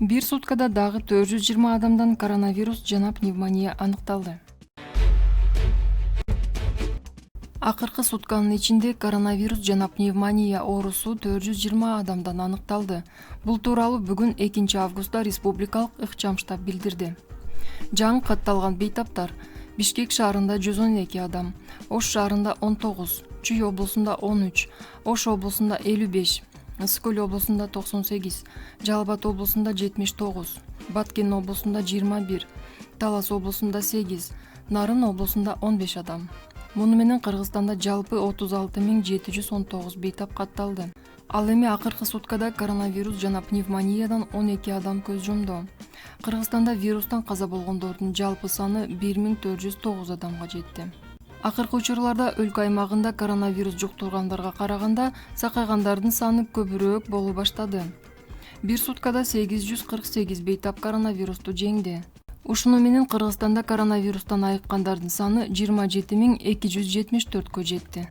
Бир суткада дагы 420 адамдан коронавирус жана пневмония аныкталды. Акыркы сутканын ичинде коронавирус жана пневмония оорусу 420 адамдан аныкталды. Бул тууралуу бүгүн 2 августта республикалык ыкчам штаб билдирди. Жаңы катталган бейтаптар: Бишкек шаарында 112 адам, Ош шаарында 19, Чүй облусунда 13, Ош облусунда 55, Ысык-Көл облусунда 98, Жалал Абад облусунда 79, Баткен облусунда 21, Талас облусунда 8, Нарын облусунда 15 адам. Муну менен Кыргызстанда жалпы 36.719 бейтап катталды. Ал эми акыркы суткада коронавирус жана пневмониядан 12 адам көз жумду. Кыргызстанда вирустан каза болгондордун жалпы саны 1409 адамга жетти. Акыркы учурларда өлкө аймагында коронавирус жуктургандарга караганда сакайгандардын саны көбүрөөк боло баштады. Бир суткада 848 бейтап коронавирусту жеңди. Ушуну менен Кыргызстанда коронавирустан айыккандардын саны 27.274 жетти.